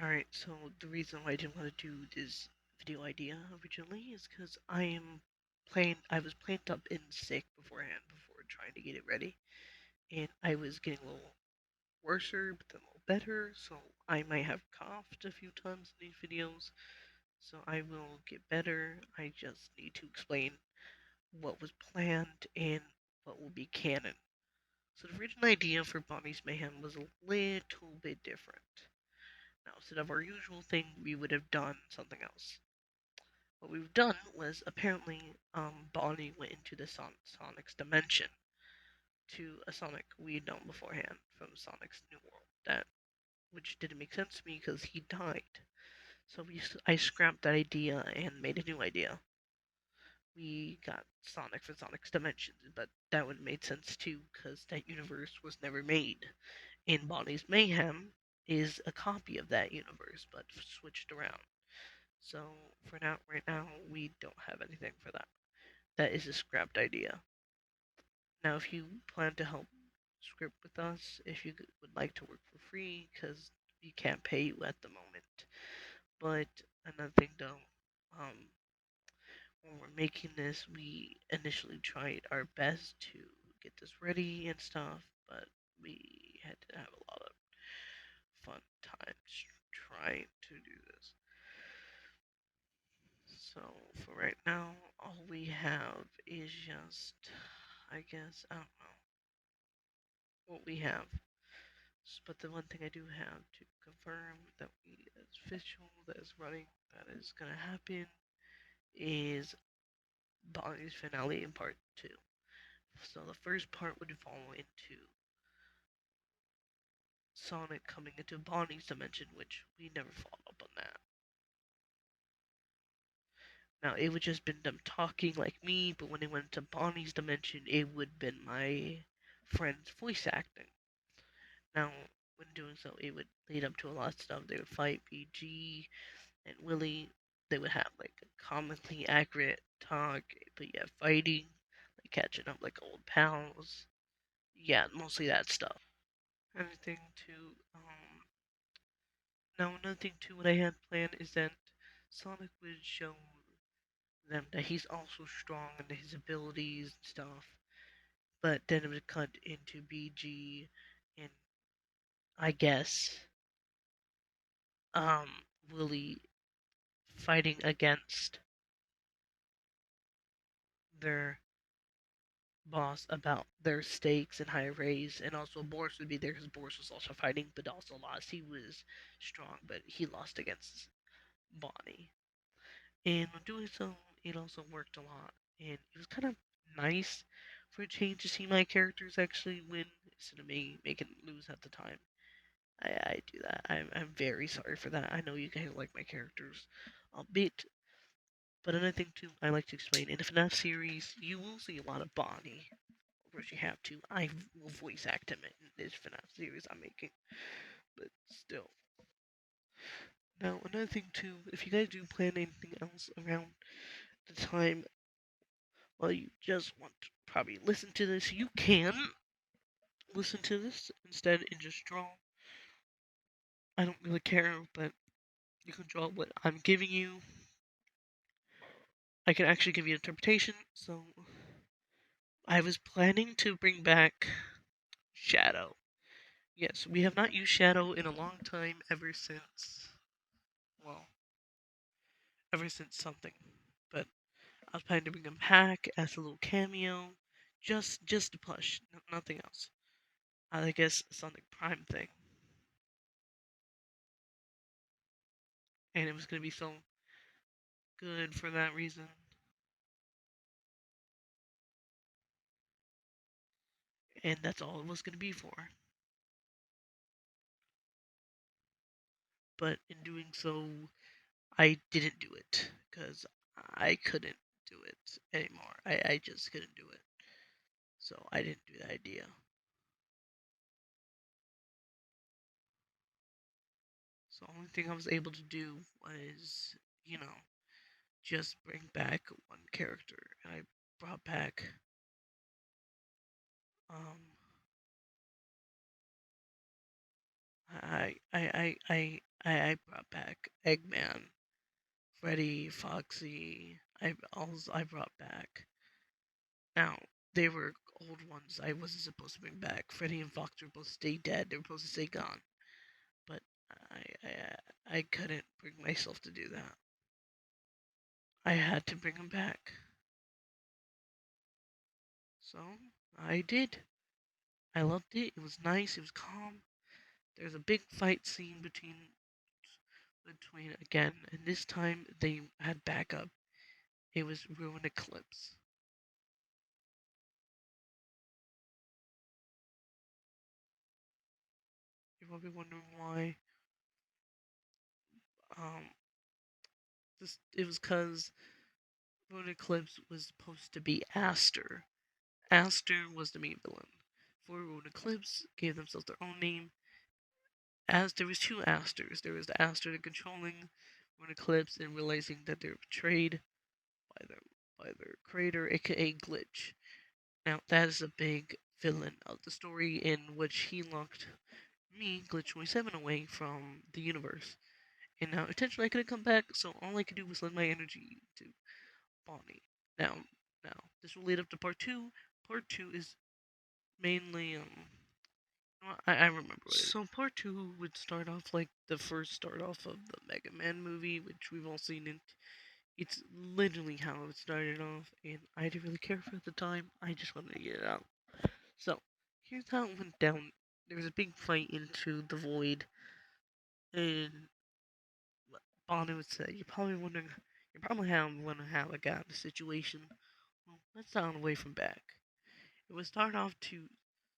Alright, so the reason why I didn't want to do this video idea originally is because I was planked up in sick beforehand before trying to get it ready, and I was getting a little worser, but then a little better, so I might have coughed a few times in these videos, so I will get better. I just need to explain what was planned and what will be canon. So the original idea for Bonnie's Mayhem was a little bit different. Now, instead of our usual thing, we would have done something else. What we've done was apparently Bonnie went into the Sonic's dimension to a Sonic we had known beforehand from Sonic's New World. That which didn't make sense to me because he died. So I scrapped that idea and made a new idea. We got Sonic for Sonic's dimension, but that would have made sense too because that universe was never made. And Bonnie's Mayhem is a copy of that universe, but switched around. So for now, right now, we don't have anything for that. That is a scrapped idea. Now, if you plan to help script with us, if you would like to work for free, because we can't pay you at the moment. But another thing though, um, when we're making this, we initially tried our best to get this ready and stuff, but we had to have a lot of fun times trying to do this. So for right now, all we have is just, I guess, I don't know what we have. But the one thing I do have to confirm that it's official, that is running, that is gonna happen, is Bonnie's finale in part two. So the first part would fall into Sonic coming into Bonnie's dimension, which we never followed up on that. Now it would just been them talking like me, but when they went to Bonnie's dimension, it would been my friend's voice acting. Now, when doing so, it would lead up to a lot of stuff. They would fight BG and Willie. They would have like a comically accurate talk, but yeah, fighting, like catching up like old pals. Yeah, mostly that stuff. Anything to now another thing too. What I had planned is that Sonic would show them that he's also strong and his abilities and stuff. But then it would cut into BG and I guess um Willie fighting against their boss about their stakes and high raise, and also Boris would be there because Boris was also fighting, but also lost. He was strong, but he lost against Bonnie. And when doing so, it also worked a lot, and it was kind of nice for a change to see my characters actually win instead of me making lose at the time. I do that. I'm very sorry for that. I know you guys like my characters a bit, but another thing too, I like to explain in the FNAF series, you will see a lot of Bonnie. Of course, you have to. I will voice act him in this FNAF series I'm making, but still. Now, another thing too, if you guys do plan anything else around the time, well, you just want to probably listen to this, you can listen to this instead and just draw. I don't really care, but you can draw what I'm giving you. I can actually give you interpretation, so I was planning to bring back Shadow. Yes, we have not used Shadow in a long time ever since, well, ever since something. But I was planning to bring him back as a little cameo, just to push, nothing else. I guess Sonic Prime thing, and it was gonna be so good for that reason. And that's all it was gonna be for. But in doing so, I didn't do it because I couldn't do it anymore. I just couldn't do it. So I didn't do the idea. So the only thing I was able to do was, you know, just bring back one character. And I brought back um I brought back Eggman, Freddy, Foxy. I brought back. Now they were old ones. I wasn't supposed to bring back. Freddy and Fox were supposed to stay dead. They were supposed to stay gone. But I I couldn't bring myself to do that. I had to bring them back. So I did. I loved it. It was nice. It was calm. There's a big fight scene between again, and this time they had backup. It was Ruin Eclipse. You're probably wondering why. Um, it was because Ruin Eclipse was supposed to be Aster. Aster was the main villain. For Ruin Eclipse, gave themselves their own name. As there was two Asters. There was the Aster that controlling Ruin Eclipse and realizing that they're betrayed by their creator, aka Glitch. Now that is a big villain of the story in which he locked me, Glitch 27, away from the universe. And now potentially I could come back, so all I could do was lend my energy to Bonnie. Now, this will lead up to part two. Part two is mainly I remember what it is. So part two would start off like the first start off of the Mega Man movie, which we've all seen it. It's literally how it started off, and I didn't really care for it at the time. I just wanted to get it out. So here's how it went down. There was a big fight into the void, and Bonnie would say, "You're probably wondering, wondering how I got in the situation. Well, let's sound away from back. It would start off to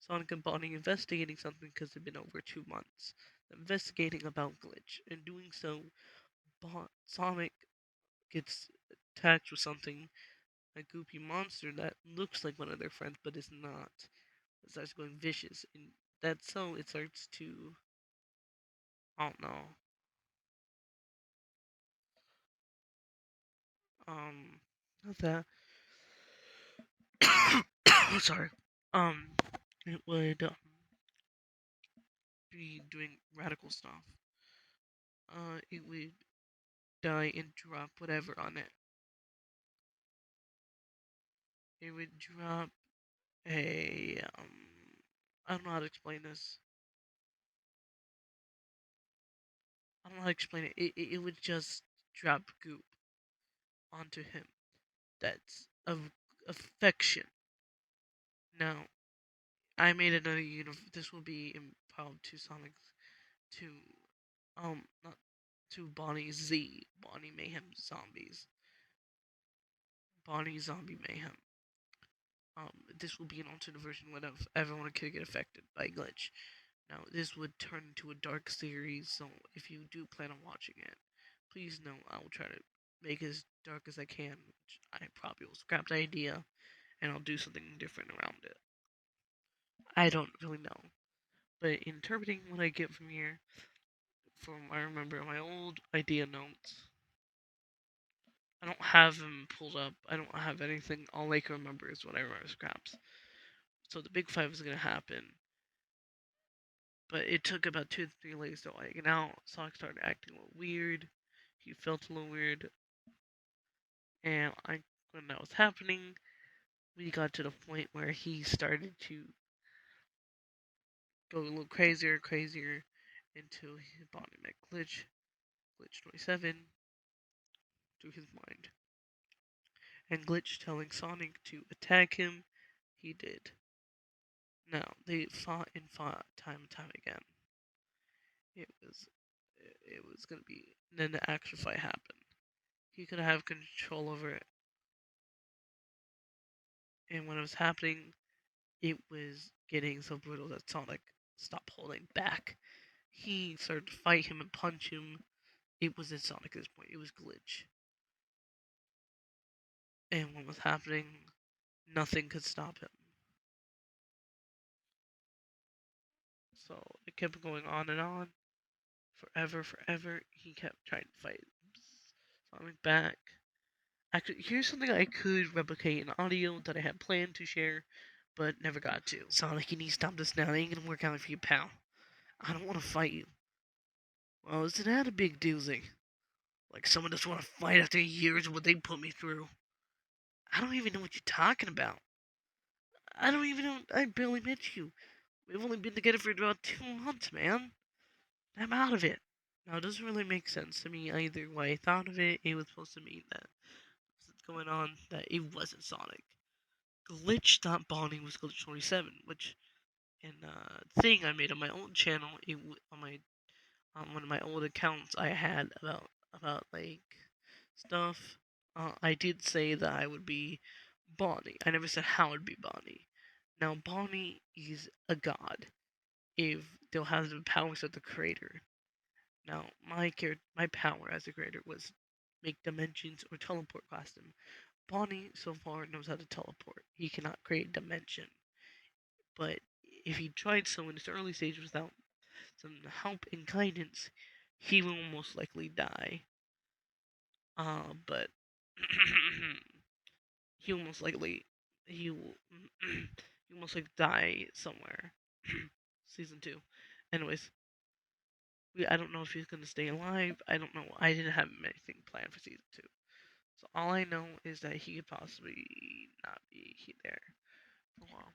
Sonic and Bonnie investigating something because it'd been over 2 months, investigating about Glitch. In doing so, Sonic gets attacked with something, a goopy monster that looks like one of their friends but is not. It starts going vicious, and that's so it starts to, I don't know, not that. Sorry. Um, it would be doing radical stuff. It would die and drop whatever on it. It would drop a I don't know how to explain this. I don't know how to explain it. It would just drop goop onto him. That's of affection. Now, I made another This will be improv to Sonic's to not to Bonnie Z, Bonnie Mayhem Zombies, Bonnie Zombie Mayhem. This will be an alternate version when everyone could get affected by Glitch. Now, this would turn into a dark series, so if you do plan on watching it, please know I will try to make it as dark as I can, which I probably will scrap the idea, and I'll do something different around it. I don't really know. But interpreting what I get from here, I remember my old idea notes, I don't have them pulled up. I don't have anything. All I can remember is what I remember scraps. So the big fight was going to happen. But it took about 2 to 3 days to like out. Sonic started acting a little weird. He felt a little weird. And when that was happening, we got to the point where he started to go a little crazier, until his body met Glitch 27, through his mind. And Glitch telling Sonic to attack him, he did. Now, they fought time and time again. It was gonna be. And then the actual fight happened. He could have control over it. And when it was happening, it was getting so brutal that Sonic stopped holding back. He started to fight him and punch him. It wasn't Sonic at this point, it was Glitch. And what was happening, nothing could stop him. So it kept going on and on. Forever. He kept trying to fight Sonic back. Actually, here's something I could replicate in audio that I had planned to share, but never got to. Sonic, you need to stop this now. It ain't gonna work out for you, pal. I don't want to fight you. Well, isn't that a big doozy? Like someone doesn't want to fight after years of what they put me through. I don't even know what you're talking about. I don't even know. I barely met you. We've only been together for about 2 months, man. I'm out of it. Now, it doesn't really make sense to me either why I thought of it. It was supposed to mean that what's going on, that it wasn't Sonic. Glitch thought Bonnie was Glitch 27, which in thing I made on my own channel, on one of my old accounts I had about like stuff. I did say that I would be Bonnie. I never said how I'd be Bonnie. Now Bonnie is a god. If they'll have the powers of the creator. Now my power as a creator was make dimensions or teleport past them. Bonnie so far knows how to teleport. He cannot create dimension. But if he tried so in his early stage without some help and guidance, he will most likely die. But he will most likely he will he most likely die somewhere. Season 2. Anyways, I don't know if he's gonna stay alive. I don't know. I didn't have anything planned for season 2. So all I know is that he could possibly not be there for a while.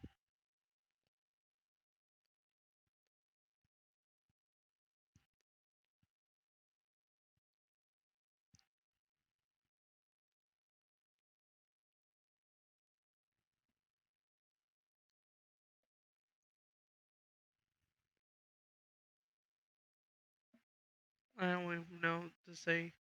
I don't even know to say.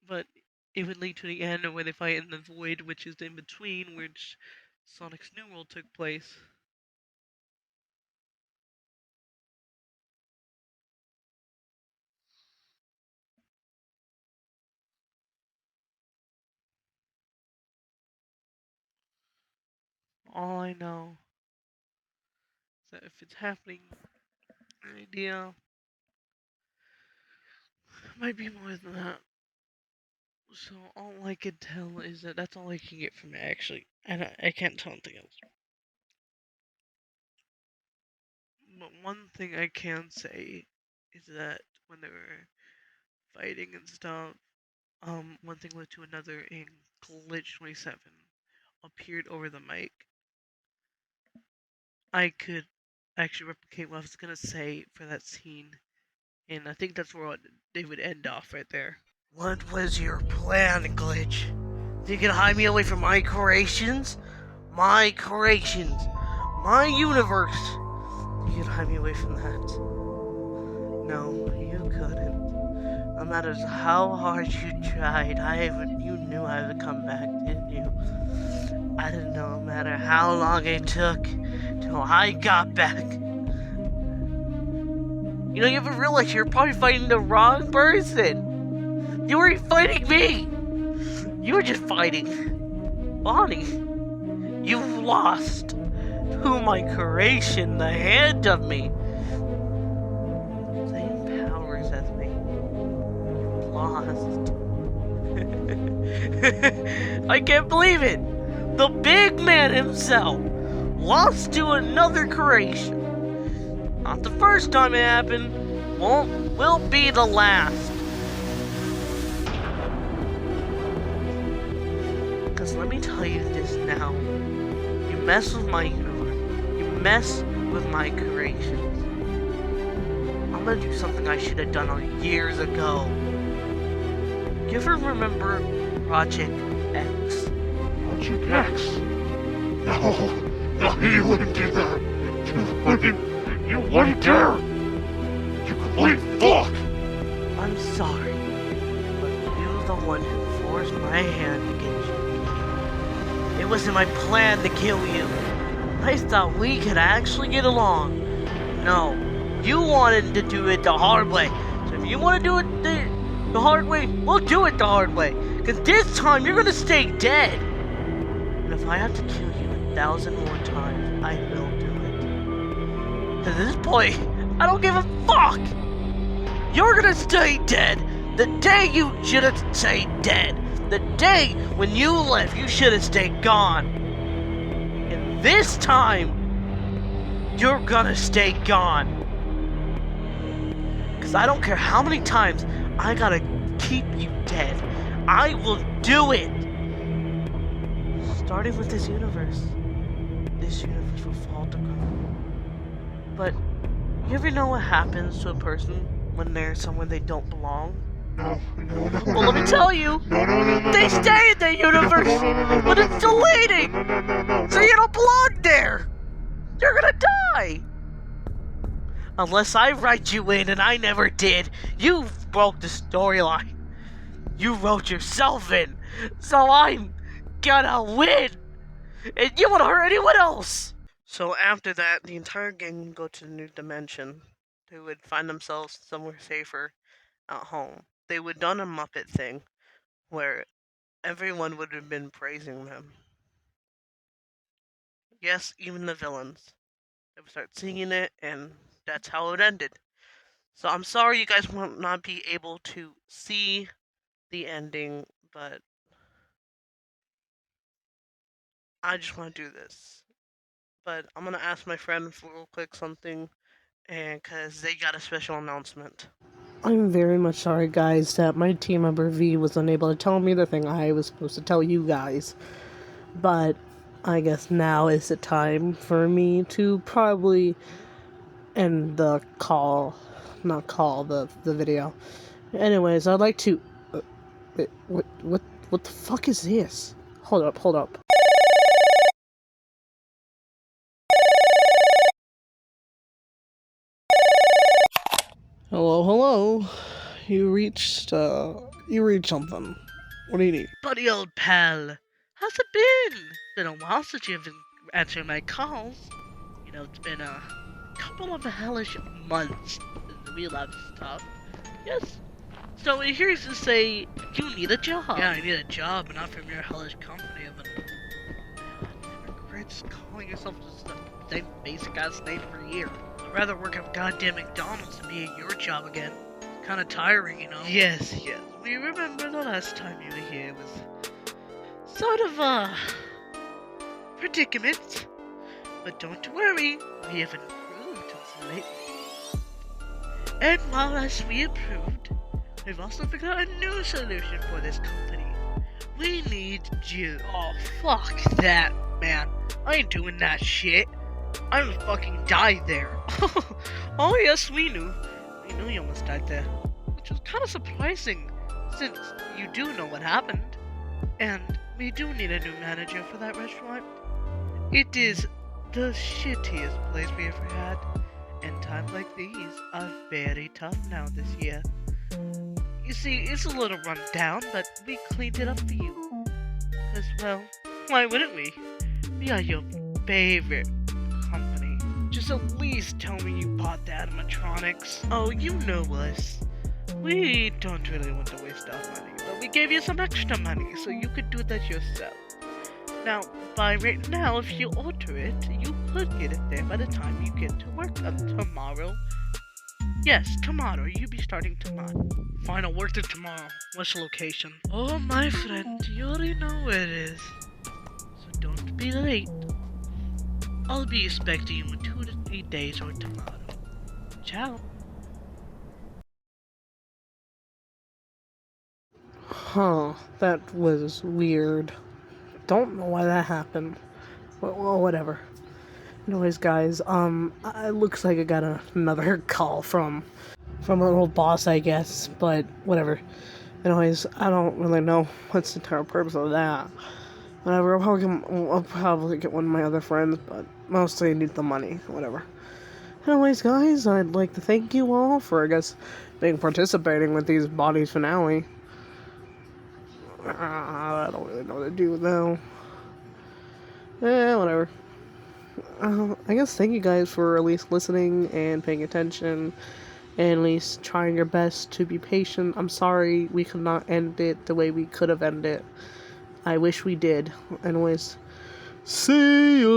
But it would lead to the end where they fight in the void, which is in between, which Sonic's New World took place. All I know is that if it's happening, the idea might be more than that. So all I can tell is that that's all I can get from it, actually. And I can't tell anything else. But one thing I can say is that when they were fighting and stuff, one thing led to another, and Glitch 27 appeared over the mic. I could actually replicate what I was gonna say for that scene, and I think that's where they would end off right there. What was your plan, Glitch? You can hide me away from my creations? My creations. My universe. You can hide me away from that. No, you couldn't. No matter how hard you tried, you knew I would come back, didn't you? I didn't know no matter how long it took till I got back. You know, you ever realize you're probably fighting the wrong person? You weren't fighting me! You were just fighting Bonnie. You lost to my creation, the hand of me. Same powers as me. You lost. I can't believe it! The big man himself lost to another creation. Not the first time it happened, will be the last. Because let me tell you this now. You mess with my universe. You mess with my creations. I'm gonna do something I should have done years ago. You ever remember Project X? Project X? No, you wouldn't do that. You wouldn't dare! You complete fuck! I'm sorry, but you're the one who forced my hand to get you. It wasn't my plan to kill you. I thought we could actually get along. No, you wanted to do it the hard way. So if you want to do it the hard way, we'll do it the hard way. Because this time you're gonna stay dead. And if I have to kill you 1,000 more times, I will do it. At this point, I don't give a fuck! You're gonna stay dead! The day you should have stayed dead! The day when you left, you should have stayed gone! And this time, you're gonna stay gone! Because I don't care how many times I gotta keep you dead. I will do it! Starting with this universe. This universe will fall to ground. But you ever know what happens to a person when they're somewhere they don't belong? No. Well, let me tell you, they stay in the universe, but it's deleting, so you don't belong there. You're gonna die. Unless I write you in, and I never did. You broke the storyline. You wrote yourself in, so I'm gonna win. And you won't hurt anyone else. So after that, the entire gang would go to the new dimension. They would find themselves somewhere safer at home. They would done a Muppet thing where everyone would have been praising them. Yes, even the villains. They would start singing it, and that's how it ended. So I'm sorry you guys will not be able to see the ending, but I just want to do this. But I'm gonna ask my friend for real quick something, and cause they got a special announcement. I'm very much sorry, guys, that my team member V was unable to tell me the thing I was supposed to tell you guys. But I guess now is the time for me to probably end the call, not call the video. Anyways, I'd like to. What the fuck is this? Hold up. Hello. You reached something. What do you need? Buddy, old pal. How's it been? Been a while since you've been answering my calls. You know, it's been a couple of hellish months since we last talked. Yes. So here's to say you need a job. Yeah, I need a job, but not from your hellish company of an hypocrites calling yourself just the same basic ass name for a year. I'd rather work at goddamn McDonald's than be at your job again. It's kinda tiring, you know? Yes. We remember the last time you were here was sort of a predicament. But don't worry, we have improved since lately. And while as we improved, we've also figured out a new solution for this company. We need you. Oh, fuck that, man. I ain't doing that shit. I would fucking die there. Oh, yes, we knew. We knew you almost died there. Which was kind of surprising, since you do know what happened. And we do need a new manager for that restaurant. It is the shittiest place we ever had. And times like these are very tough now this year. You see, it's a little run down, but we cleaned it up for you. Because, well, why wouldn't we? We are your favorite company. Just at least tell me you bought the animatronics. Oh, you know us. We don't really want to waste our money, but we gave you some extra money so you could do that yourself. Now, by right now, if you order it, you could get it there by the time you get to work tomorrow. Yes, tomorrow. You'll be starting tomorrow. Fine, I'll work there tomorrow. What's the location? Oh, my friend, you already know where it is. So don't be late. I'll be expecting you in 2 to 3 days or tomorrow. Ciao. Huh, that was weird. Don't know why that happened. Well, whatever. Anyways, guys, it looks like I got another call from a little boss, I guess, but whatever. Anyways, I don't really know what's the entire purpose of that. Whatever, I'll probably get one of my other friends, but mostly I need the money, whatever. Anyways, guys, I'd like to thank you all for, I guess, participating with these bodies finale. I don't really know what to do, though. Whatever. I guess thank you guys for at least listening and paying attention, and at least trying your best to be patient. I'm sorry we could not end it the way we could have ended it. I wish we did. Anyways, see ya!